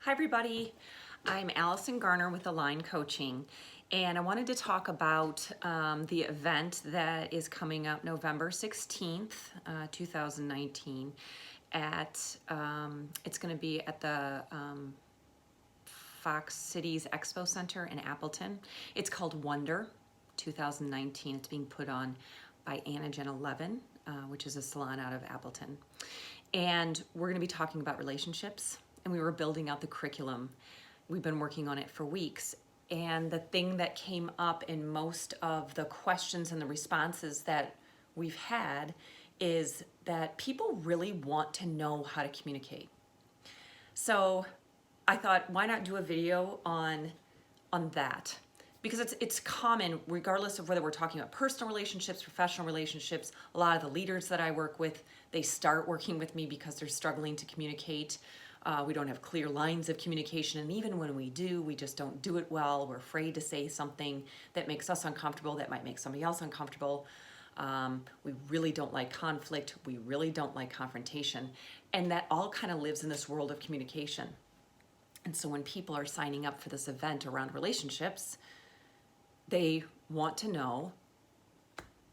Hi everybody, I'm Allison Garner with Align Coaching, and I wanted to talk about the event that is coming up November 16th, 2019 at, it's going to be at the Fox Cities Expo Center in Appleton. It's called Wonder 2019. It's being put on by Anagen 11, which is a salon out of Appleton. And we're going to be talking about relationships, and we were building out the curriculum. We've been working on it for weeks. And the thing that came up in most of the questions and the responses that we've had is that people really want to know how to communicate. So I thought, why not do a video on that? Because it's common, regardless of whether we're talking about personal relationships, professional relationships. A lot of the leaders that I work with, they start working with me because they're struggling to communicate. We don't have clear lines of communication, and even when we do, we just don't do it well. We're afraid to say something that makes us uncomfortable, that might make somebody else uncomfortable. We really don't like conflict. We really don't like confrontation. And that all kind of lives in this world of communication. And so when people are signing up for this event around relationships, they want to know,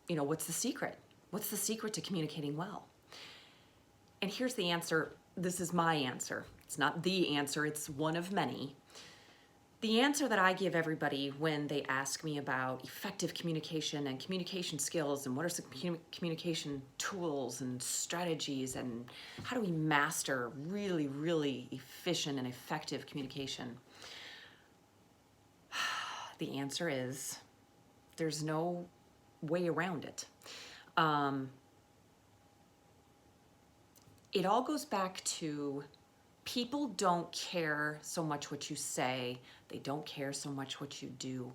what's the secret? What's the secret to communicating well? And here's the answer. This is my answer. It's not the answer, it's one of many. The answer that I give everybody when they ask me about effective communication and communication skills and what are some communication tools and strategies and how do we master really, really efficient and effective communication? The answer is there's no way around it. It all goes back to people don't care so much what you say. They don't care so much what you do.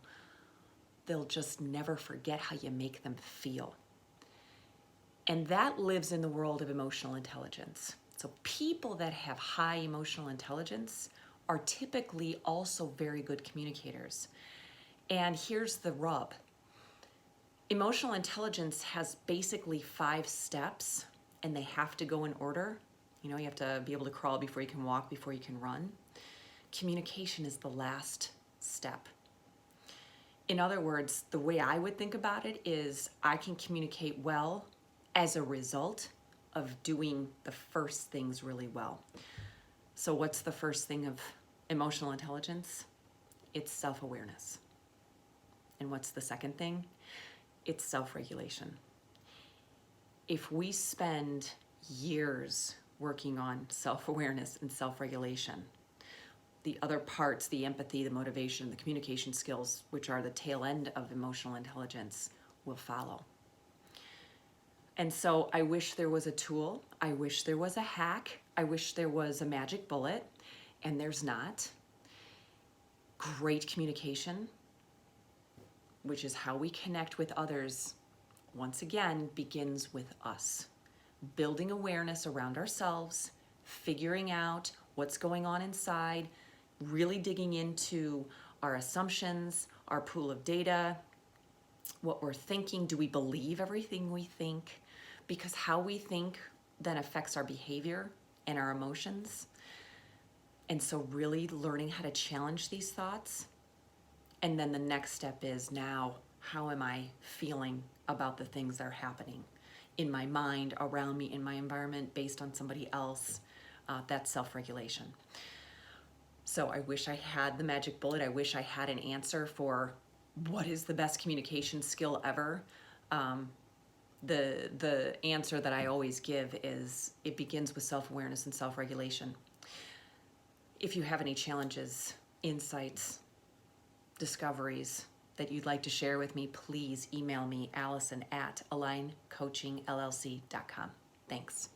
They'll just never forget how you make them feel. And that lives in the world of emotional intelligence. So people that have high emotional intelligence are typically also very good communicators. And here's the rub. Emotional intelligence has basically 5 steps, and they have to go in order. You have to be able to crawl before you can walk, before you can run. Communication is the last step. In other words, the way I would think about it is I can communicate well as a result of doing the first things really well. So what's the first thing of emotional intelligence? It's self-awareness. And what's the second thing? It's self-regulation. If we spend years working on self-awareness and self-regulation, the other parts, the empathy, the motivation, the communication skills, which are the tail end of emotional intelligence, will follow. And so I wish there was a tool. I wish there was a hack. I wish there was a magic bullet, and there's not. Great communication, which is how we connect with others, once again, begins with us. Building awareness around ourselves, figuring out what's going on inside, really digging into our assumptions, our pool of data, what we're thinking. Do we believe everything we think? Because how we think then affects our behavior and our emotions. And so really learning how to challenge these thoughts. And then the next step is now, how am I feeling about the things that are happening in my mind, around me, in my environment, based on somebody else? That's self-regulation. So I wish I had the magic bullet. I wish I had an answer for what is the best communication skill ever. The answer that I always give is it begins with self-awareness and self-regulation. If you have any challenges, insights, discoveries that you'd like to share with me, please email me, Allison@aligncoachingllc.com. Thanks.